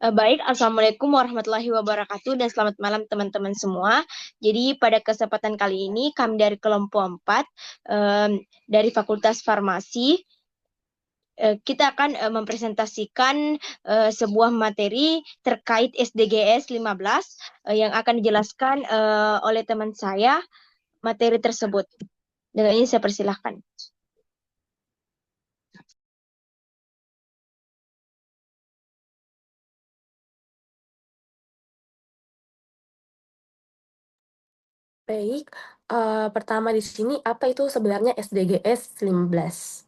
Baik, Assalamualaikum warahmatullahi wabarakatuh dan selamat malam teman-teman semua. Jadi pada kesempatan kali ini kami dari kelompok 4 dari Fakultas Farmasi kita akan mempresentasikan sebuah materi terkait SDGs 15 yang akan dijelaskan oleh teman saya materi tersebut. Dengan ini saya persilahkan. Baik, pertama di sini apa itu sebenarnya SDGs 15?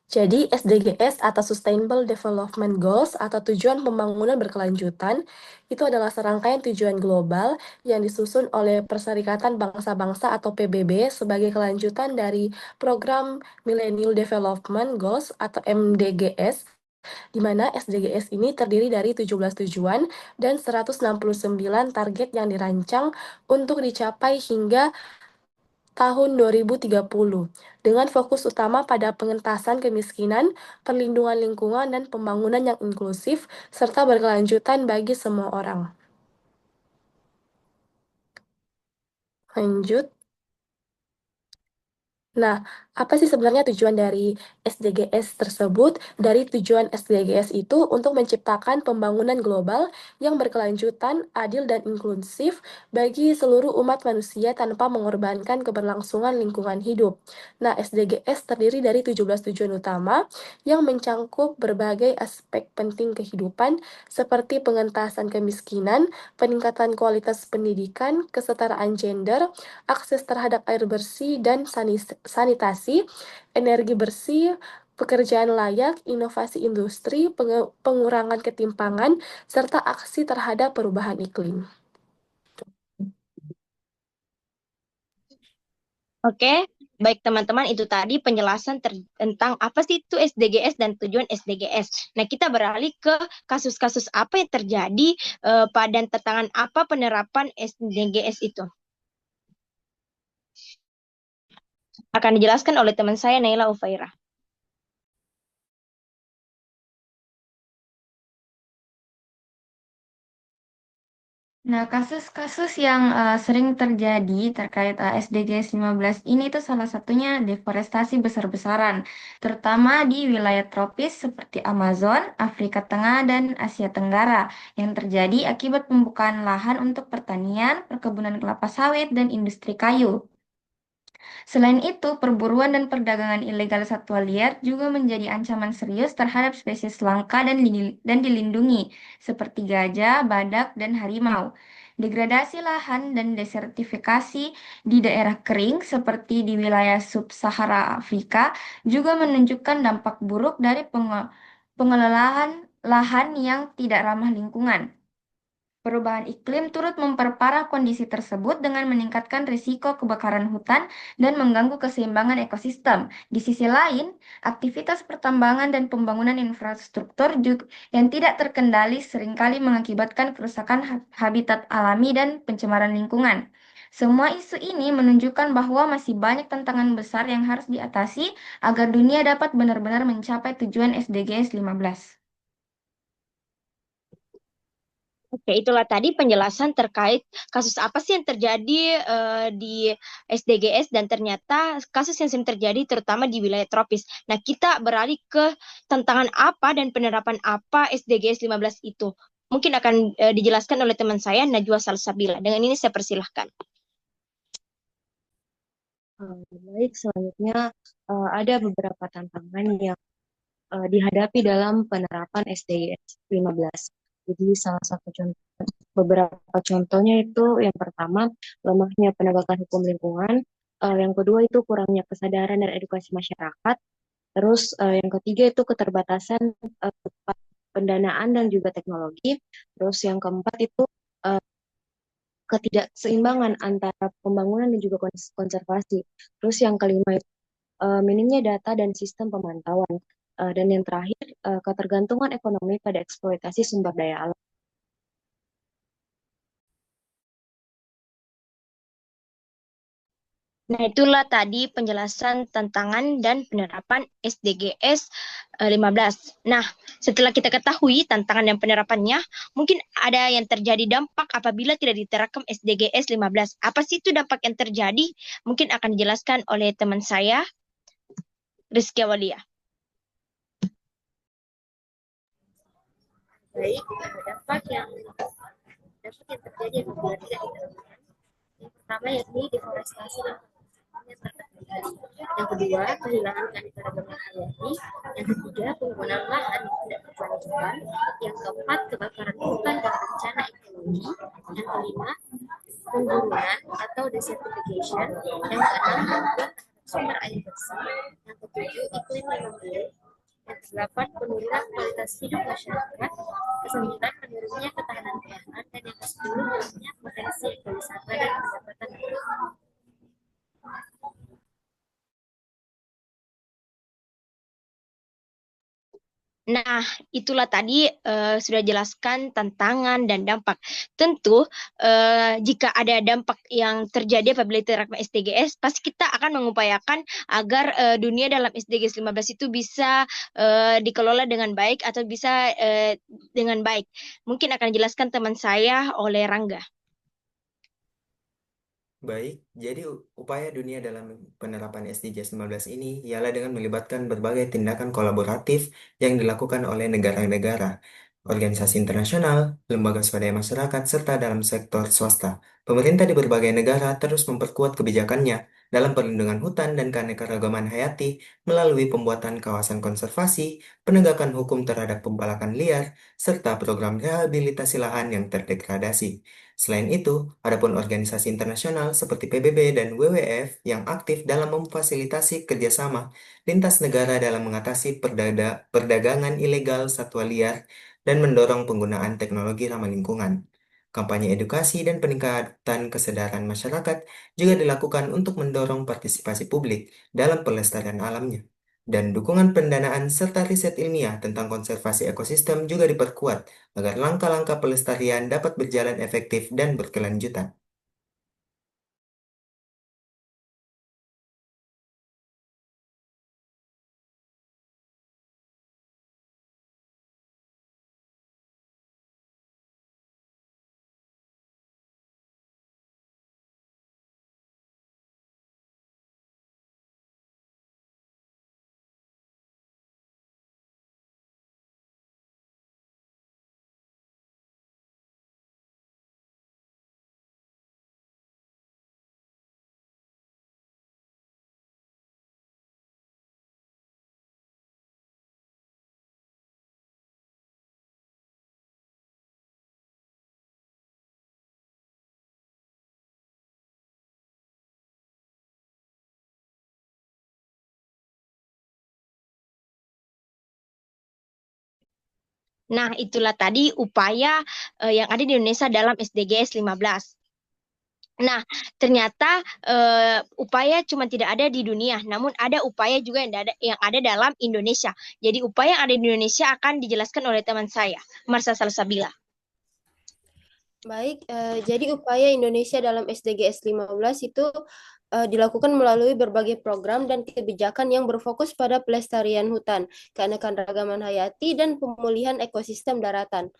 Jadi SDGs atau Sustainable Development Goals atau tujuan pembangunan berkelanjutan itu adalah serangkaian tujuan global yang disusun oleh Perserikatan Bangsa-Bangsa atau PBB sebagai kelanjutan dari Program Millennium Development Goals atau MDGs, di mana SDGs ini terdiri dari 17 tujuan dan 169 target yang dirancang untuk dicapai hingga tahun 2030, dengan fokus utama pada pengentasan kemiskinan, perlindungan lingkungan, dan pembangunan yang inklusif, serta berkelanjutan bagi semua orang. Lanjut. Nah, apa sih sebenarnya tujuan dari SDGs tersebut? Dari tujuan SDGs itu untuk menciptakan pembangunan global yang berkelanjutan, adil, dan inklusif bagi seluruh umat manusia tanpa mengorbankan keberlangsungan lingkungan hidup. Nah, SDGs terdiri dari 17 tujuan utama yang mencangkup berbagai aspek penting kehidupan seperti pengentasan kemiskinan, peningkatan kualitas pendidikan, kesetaraan gender, akses terhadap air bersih dan sanitasi, energi bersih, pekerjaan layak, inovasi industri, pengurangan ketimpangan, serta aksi terhadap perubahan iklim. Oke, baik teman-teman, itu tadi penjelasan tentang apa sih itu SDGs dan tujuan SDGs. Nah, kita beralih ke kasus-kasus apa yang terjadi pada tantangan apa penerapan SDGs itu. Akan dijelaskan oleh teman saya Naila Ufaira. Nah, kasus-kasus yang sering terjadi terkait SDGs 15 ini itu salah satunya deforestasi besar-besaran, terutama di wilayah tropis seperti Amazon, Afrika Tengah, dan Asia Tenggara yang terjadi akibat pembukaan lahan untuk pertanian, perkebunan kelapa sawit, dan industri kayu. Selain itu, perburuan dan perdagangan ilegal satwa liar juga menjadi ancaman serius terhadap spesies langka dan dilindungi, seperti gajah, badak, dan harimau. Degradasi lahan dan desertifikasi di daerah kering seperti di wilayah sub-Sahara Afrika juga menunjukkan dampak buruk dari pengelolaan lahan yang tidak ramah lingkungan. Perubahan iklim turut memperparah kondisi tersebut dengan meningkatkan risiko kebakaran hutan dan mengganggu keseimbangan ekosistem. Di sisi lain, aktivitas pertambangan dan pembangunan infrastruktur juga yang tidak terkendali seringkali mengakibatkan kerusakan habitat alami dan pencemaran lingkungan. Semua isu ini menunjukkan bahwa masih banyak tantangan besar yang harus diatasi agar dunia dapat benar-benar mencapai tujuan SDGs 15. Oke, itulah tadi penjelasan terkait kasus apa sih yang terjadi di SDGs dan ternyata kasus yang sering terjadi terutama di wilayah tropis. Nah, kita beralih ke tantangan apa dan penerapan apa SDGs 15 itu. Mungkin akan dijelaskan oleh teman saya Najwa Salsabila. Dengan ini saya persilahkan. Baik, selanjutnya ada beberapa tantangan yang dihadapi dalam penerapan SDGs 15. Jadi beberapa contohnya itu yang pertama lemahnya penegakan hukum lingkungan, yang kedua itu kurangnya kesadaran dan edukasi masyarakat, terus yang ketiga itu keterbatasan pendanaan dan juga teknologi, terus yang keempat itu uh, ketidakseimbangan antara pembangunan dan juga konservasi. Terus yang kelima itu minimnya data dan sistem pemantauan. Dan yang terakhir, ketergantungan ekonomi pada eksploitasi sumber daya alam. Nah, itulah tadi penjelasan tantangan dan penerapan SDGs 15. Nah, setelah kita ketahui tantangan dan penerapannya, mungkin ada yang terjadi dampak apabila tidak diterapkan SDGs 15. Apa sih itu dampak yang terjadi? Mungkin akan dijelaskan oleh teman saya, Rizky Awalia. Baik, dampak yang terjadi apabila tidak diterapkan. Yang pertama yakni deforestasi dan yang terkendali. Yang kedua, kehilangan keanekaragaman hayati. Yang ketiga, penggunaan lahan yang tidak berkelanjutan. Yang keempat, kebakaran hutan dan bencana ekologi. Yang kelima, pengguruan atau desertification. Yang keenam, gangguan sumber air bersih. Yang ketujuh, iklim yang memburuk. Yang kedelapan, penurunan kualitas hidup masyarakat. Kesembilan, menurunnya ketahanan pangan. Dan yang kesepuluh, menurunnya potensi ekowisata dan pendapatan negara. Nah, itulah tadi sudah jelaskan tantangan dan dampak. Tentu, jika ada dampak yang terjadi apabila diterapkan SDGs, pasti kita akan mengupayakan agar dunia dalam SDGs 15 itu bisa dikelola dengan baik atau bisa dengan baik. Mungkin akan dijelaskan teman saya oleh Rangga. Baik, jadi upaya dunia dalam penerapan SDGs 15 ini ialah dengan melibatkan berbagai tindakan kolaboratif yang dilakukan oleh negara-negara, organisasi internasional, lembaga swadaya masyarakat, serta dalam sektor swasta. Pemerintah di berbagai negara terus memperkuat kebijakannya dalam perlindungan hutan dan keanekaragaman hayati melalui pembuatan kawasan konservasi, penegakan hukum terhadap pembalakan liar, serta program rehabilitasi lahan yang terdegradasi. Selain itu, adapun organisasi internasional seperti PBB dan WWF yang aktif dalam memfasilitasi kerjasama lintas negara dalam mengatasi perdagangan ilegal satwa liar dan mendorong penggunaan teknologi ramah lingkungan. Kampanye edukasi dan peningkatan kesadaran masyarakat juga dilakukan untuk mendorong partisipasi publik dalam pelestarian alamnya. Dan dukungan pendanaan serta riset ilmiah tentang konservasi ekosistem juga diperkuat agar langkah-langkah pelestarian dapat berjalan efektif dan berkelanjutan. Nah, itulah tadi upaya yang ada di Indonesia dalam SDGs 15. Nah, ternyata upaya cuma tidak ada di dunia, namun ada upaya juga yang ada dalam Indonesia. Jadi upaya yang ada di Indonesia akan dijelaskan oleh teman saya, Marsha Salsabila. Baik, jadi upaya Indonesia dalam SDGs 15 itu dilakukan melalui berbagai program dan kebijakan yang berfokus pada pelestarian hutan, keanekaragaman hayati, dan pemulihan ekosistem daratan.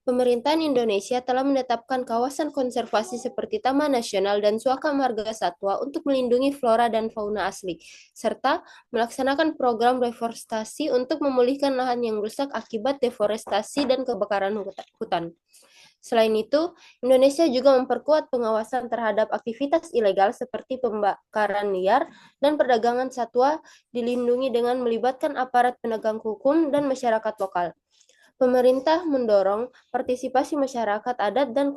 Pemerintahan Indonesia telah menetapkan kawasan konservasi seperti Taman Nasional dan Suaka Marga Satwa untuk melindungi flora dan fauna asli, serta melaksanakan program reforestasi untuk memulihkan lahan yang rusak akibat deforestasi dan kebakaran hutan. Selain itu, Indonesia juga memperkuat pengawasan terhadap aktivitas ilegal seperti pembakaran liar dan perdagangan satwa dilindungi dengan melibatkan aparat penegak hukum dan masyarakat lokal. Pemerintah mendorong partisipasi masyarakat adat dan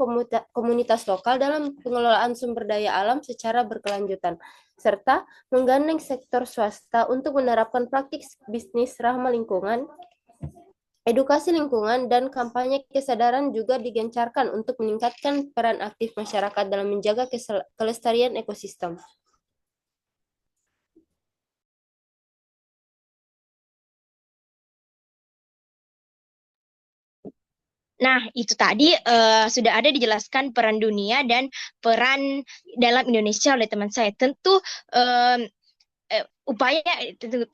komunitas lokal dalam pengelolaan sumber daya alam secara berkelanjutan, serta menggandeng sektor swasta untuk menerapkan praktik bisnis ramah lingkungan. Edukasi lingkungan dan kampanye kesadaran juga digencarkan untuk meningkatkan peran aktif masyarakat dalam menjaga kelestarian ekosistem. Nah, itu tadi sudah ada dijelaskan peran dunia dan peran dalam Indonesia oleh teman saya. Tentu em, upaya,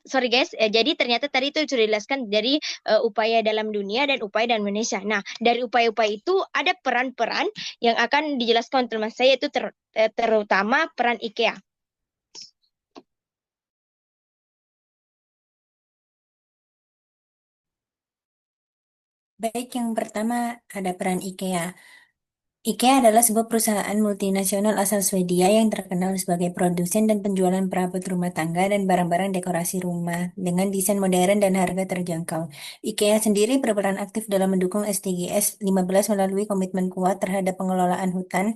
sorry guys, jadi ternyata tadi itu sudah dijelaskan dari upaya dalam dunia dan upaya dalam Indonesia. Nah, dari upaya-upaya itu ada peran-peran yang akan dijelaskan oleh teman saya, itu terutama peran IKEA. Baik, yang pertama ada peran IKEA. IKEA adalah sebuah perusahaan multinasional asal Swedia yang terkenal sebagai produsen dan penjualan perabot rumah tangga dan barang-barang dekorasi rumah dengan desain modern dan harga terjangkau. IKEA sendiri berperan aktif dalam mendukung SDGs 15 melalui komitmen kuat terhadap pengelolaan hutan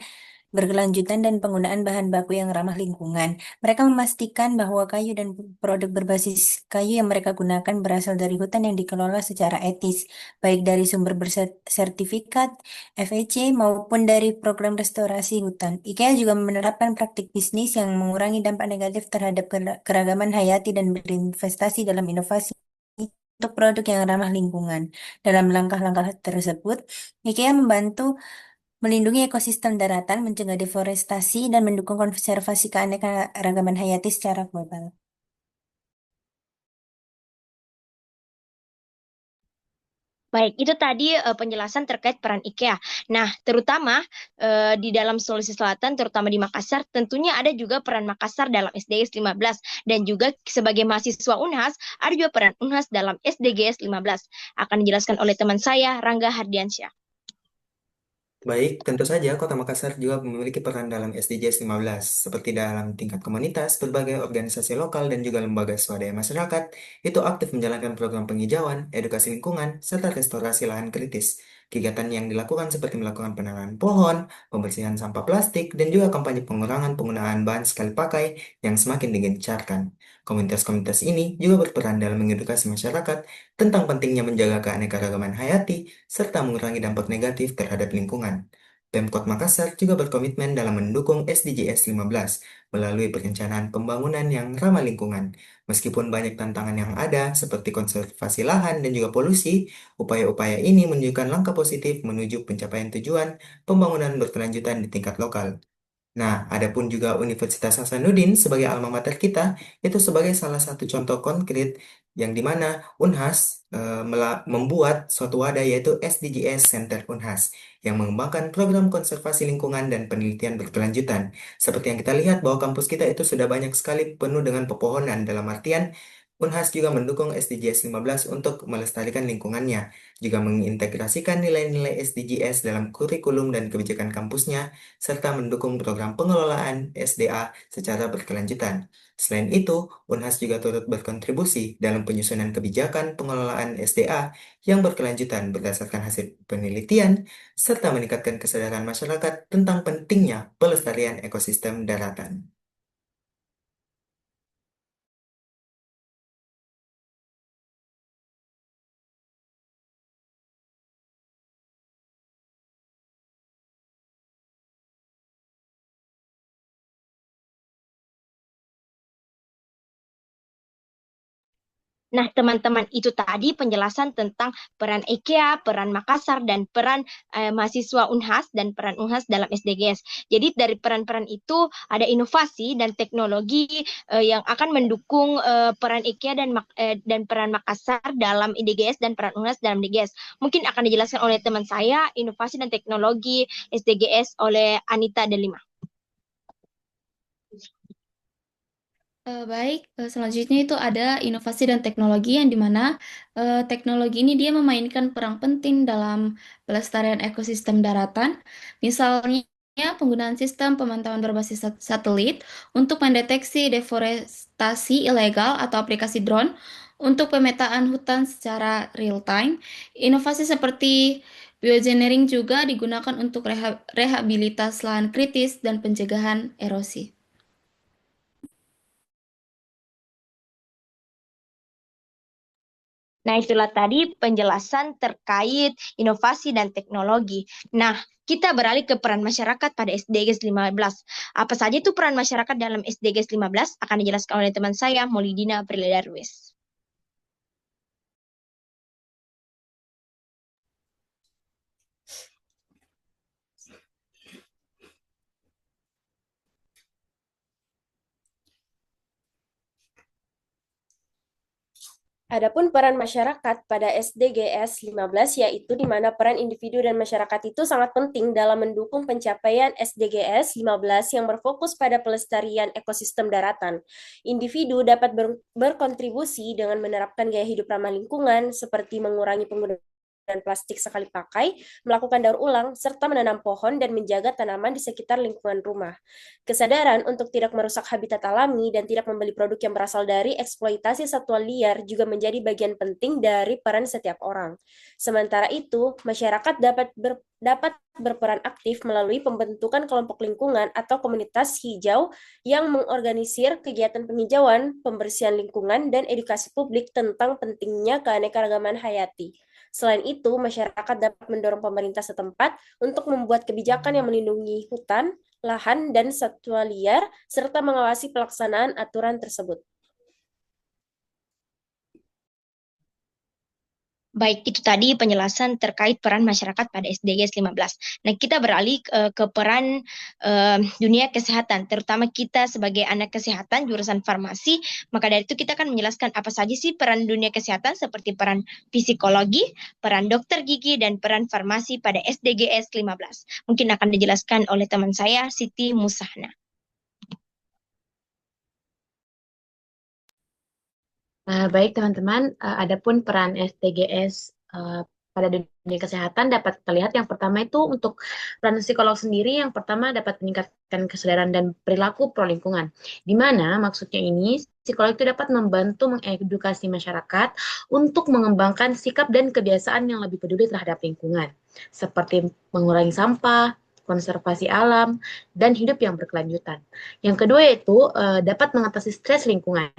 berkelanjutan dan penggunaan bahan baku yang ramah lingkungan. Mereka memastikan bahwa kayu dan produk berbasis kayu yang mereka gunakan berasal dari hutan yang dikelola secara etis, baik dari sumber bersertifikat FEC maupun dari program restorasi hutan. IKEA juga menerapkan praktik bisnis yang mengurangi dampak negatif terhadap keragaman hayati dan berinvestasi dalam inovasi untuk produk yang ramah lingkungan. Dalam langkah-langkah tersebut, IKEA membantu melindungi ekosistem daratan, mencegah deforestasi, dan mendukung konservasi keanekaragaman hayati secara global. Baik, itu tadi penjelasan terkait peran IKEA. Nah, terutama di dalam Sulawesi Selatan, terutama di Makassar, tentunya ada juga peran Makassar dalam SDGs 15. Dan juga sebagai mahasiswa UNHAS, ada juga peran UNHAS dalam SDGs 15. Akan dijelaskan oleh teman saya, Rangga Hardiansyah. Baik, tentu saja Kota Makassar juga memiliki peran dalam SDGs 15, seperti dalam tingkat komunitas, berbagai organisasi lokal dan juga lembaga swadaya masyarakat, itu aktif menjalankan program penghijauan, edukasi lingkungan, serta restorasi lahan kritis. Kegiatan yang dilakukan seperti melakukan penanaman pohon, pembersihan sampah plastik, dan juga kampanye pengurangan penggunaan bahan sekali pakai yang semakin digencarkan. Komunitas-komunitas ini juga berperan dalam mengedukasi masyarakat tentang pentingnya menjaga keanekaragaman hayati serta mengurangi dampak negatif terhadap lingkungan. Pemkot Makassar juga berkomitmen dalam mendukung SDGs 15 melalui perencanaan pembangunan yang ramah lingkungan. Meskipun banyak tantangan yang ada seperti konservasi lahan dan juga polusi, upaya-upaya ini menunjukkan langkah positif menuju pencapaian tujuan pembangunan berkelanjutan di tingkat lokal. Nah, adapun juga Universitas Hasanuddin sebagai alma mater kita itu sebagai salah satu contoh konkret yang dimana Unhas membuat suatu wadah yaitu SDGs Center Unhas yang mengembangkan program konservasi lingkungan dan penelitian berkelanjutan. Seperti yang kita lihat bahwa kampus kita itu sudah banyak sekali penuh dengan pepohonan dalam artian Unhas juga mendukung SDGs 15 untuk melestarikan lingkungannya, juga mengintegrasikan nilai-nilai SDGs dalam kurikulum dan kebijakan kampusnya, serta mendukung program pengelolaan SDA secara berkelanjutan. Selain itu, Unhas juga turut berkontribusi dalam penyusunan kebijakan pengelolaan SDA yang berkelanjutan berdasarkan hasil penelitian, serta meningkatkan kesadaran masyarakat tentang pentingnya pelestarian ekosistem daratan. Nah, teman-teman, itu tadi penjelasan tentang peran IKEA, peran Makassar, dan peran mahasiswa UNHAS dan peran UNHAS dalam SDGs. Jadi dari peran-peran itu ada inovasi dan teknologi yang akan mendukung peran IKEA dan peran Makassar dalam IDGs dan peran UNHAS dalam DGS. Mungkin akan dijelaskan oleh teman saya, inovasi dan teknologi SDGs oleh Anita Delima. Baik, selanjutnya itu ada inovasi dan teknologi yang dimana teknologi ini dia memainkan peran penting dalam pelestarian ekosistem daratan. Misalnya penggunaan sistem pemantauan berbasis satelit untuk mendeteksi deforestasi ilegal atau aplikasi drone untuk pemetaan hutan secara real time. Inovasi seperti bioengineering juga digunakan untuk rehabilitas lahan kritis dan pencegahan erosi. Nah, itulah tadi penjelasan terkait inovasi dan teknologi. Nah, kita beralih ke peran masyarakat pada SDGs 15. Apa saja itu peran masyarakat dalam SDGs 15 akan dijelaskan oleh teman saya, Molidina Prilly Darwis. Adapun peran masyarakat pada SDGs 15 yaitu di mana peran individu dan masyarakat itu sangat penting dalam mendukung pencapaian SDGs 15 yang berfokus pada pelestarian ekosistem daratan. Individu dapat berkontribusi dengan menerapkan gaya hidup ramah lingkungan seperti mengurangi penggunaan plastik sekali pakai, melakukan daur ulang, serta menanam pohon dan menjaga tanaman di sekitar lingkungan rumah. Kesadaran untuk tidak merusak habitat alami dan tidak membeli produk yang berasal dari eksploitasi satwa liar juga menjadi bagian penting dari peran setiap orang. Sementara itu, masyarakat dapat berperan aktif melalui pembentukan kelompok lingkungan atau komunitas hijau yang mengorganisir kegiatan penghijauan, pembersihan lingkungan, dan edukasi publik tentang pentingnya keanekaragaman hayati. Selain itu, masyarakat dapat mendorong pemerintah setempat untuk membuat kebijakan yang melindungi hutan, lahan, dan satwa liar, serta mengawasi pelaksanaan aturan tersebut. Baik, itu tadi penjelasan terkait peran masyarakat pada SDGs 15. Nah, kita beralih ke peran dunia kesehatan, terutama kita sebagai anak kesehatan jurusan farmasi. Maka dari itu kita akan menjelaskan apa saja sih peran dunia kesehatan seperti peran psikologi, peran dokter gigi, dan peran farmasi pada SDGs 15. Mungkin akan dijelaskan oleh teman saya, Siti Musahna. Baik teman-teman, adapun peran SDGs pada dunia kesehatan dapat kita lihat yang pertama itu untuk peran psikolog sendiri, yang pertama dapat meningkatkan kesadaran dan perilaku pro lingkungan. Di mana maksudnya ini psikolog itu dapat membantu mengedukasi masyarakat untuk mengembangkan sikap dan kebiasaan yang lebih peduli terhadap lingkungan, seperti mengurangi sampah, konservasi alam, dan hidup yang berkelanjutan. Yang kedua yaitu dapat mengatasi stres lingkungan.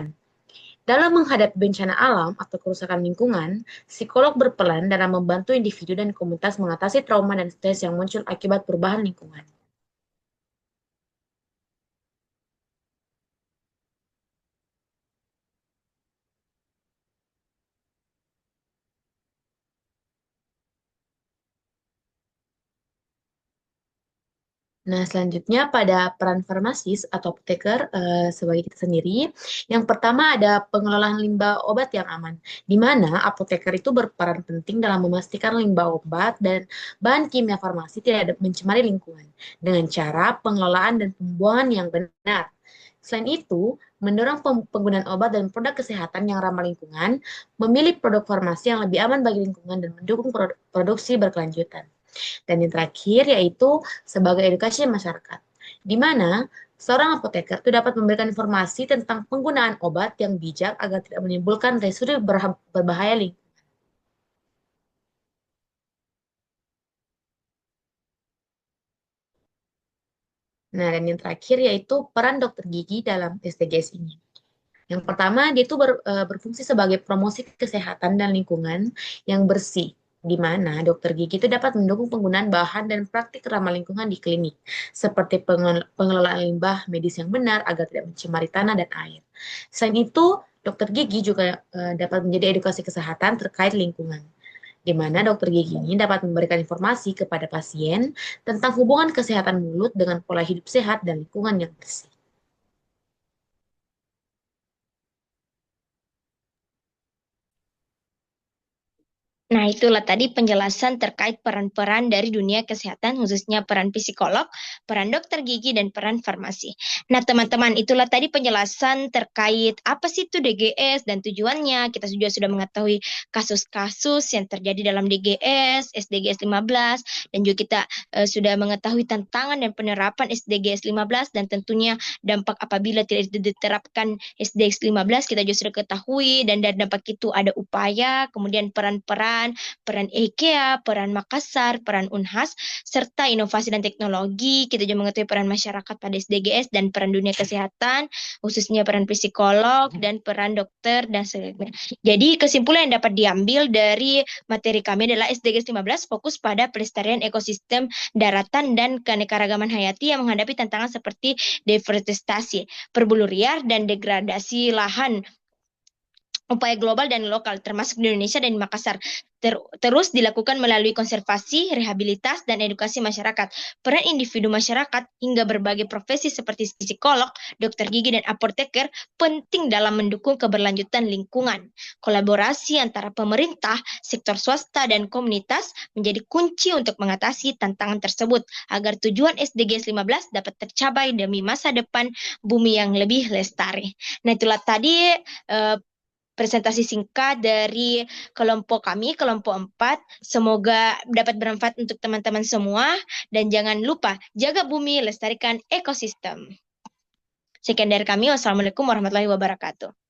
Dalam menghadapi bencana alam atau kerusakan lingkungan, psikolog berperan dalam membantu individu dan komunitas mengatasi trauma dan stres yang muncul akibat perubahan lingkungan. Nah, selanjutnya pada peran farmasis atau apoteker sebagai kita sendiri. Yang pertama ada pengelolaan limbah obat yang aman, di mana apoteker itu berperan penting dalam memastikan limbah obat dan bahan kimia farmasi tidak mencemari lingkungan dengan cara pengelolaan dan pembuangan yang benar. Selain itu, mendorong penggunaan obat dan produk kesehatan yang ramah lingkungan, memilih produk farmasi yang lebih aman bagi lingkungan, dan mendukung produksi berkelanjutan. Dan yang terakhir yaitu sebagai edukasi masyarakat, di mana seorang apoteker itu dapat memberikan informasi tentang penggunaan obat yang bijak agar tidak menimbulkan residu berbahaya lingkungan. Nah, dan yang terakhir yaitu peran dokter gigi dalam SDGs ini. Yang pertama, dia itu berfungsi sebagai promosi kesehatan dan lingkungan yang bersih, di mana dokter gigi itu dapat mendukung penggunaan bahan dan praktik ramah lingkungan di klinik, seperti pengelolaan limbah medis yang benar agar tidak mencemari tanah dan air. Selain itu, dokter gigi juga dapat menjadi edukasi kesehatan terkait lingkungan, di mana dokter gigi ini dapat memberikan informasi kepada pasien tentang hubungan kesehatan mulut dengan pola hidup sehat dan lingkungan yang bersih. Nah, itulah tadi penjelasan terkait peran-peran dari dunia kesehatan, khususnya peran psikolog, peran dokter gigi, dan peran farmasi. Nah, teman-teman, itulah tadi penjelasan terkait apa sih itu DGS dan tujuannya. Kita juga sudah mengetahui kasus-kasus yang terjadi dalam DGS, SDGs 15, dan juga kita sudah mengetahui tantangan dan penerapan SDGs 15, dan tentunya dampak apabila tidak diterapkan SDGs 15, kita juga sudah ketahui, dan dari dampak itu ada upaya, kemudian peran-peran IKEA, peran Makassar, peran Unhas, serta inovasi dan teknologi. Kita juga mengetahui peran masyarakat pada SDGs dan peran dunia kesehatan, khususnya peran psikolog dan peran dokter dan sebagainya. Jadi kesimpulan yang dapat diambil dari materi kami adalah SDGs 15 fokus pada pelestarian ekosistem daratan dan keanekaragaman hayati yang menghadapi tantangan seperti deforestasi, perbulu liar, dan degradasi lahan upaya global dan lokal, termasuk di Indonesia dan di Makassar, terus dilakukan melalui konservasi, rehabilitas, dan edukasi masyarakat. Peran individu masyarakat hingga berbagai profesi seperti psikolog, dokter gigi, dan apoteker penting dalam mendukung keberlanjutan lingkungan. Kolaborasi antara pemerintah, sektor swasta, dan komunitas menjadi kunci untuk mengatasi tantangan tersebut agar tujuan SDGs 15 dapat tercapai demi masa depan bumi yang lebih lestari. Nah, itulah tadi presentasi singkat dari kelompok kami, kelompok 4. Semoga dapat bermanfaat untuk teman-teman semua. Dan jangan lupa, jaga bumi, lestarikan ekosistem. Sekian dari kami. Wassalamualaikum warahmatullahi wabarakatuh.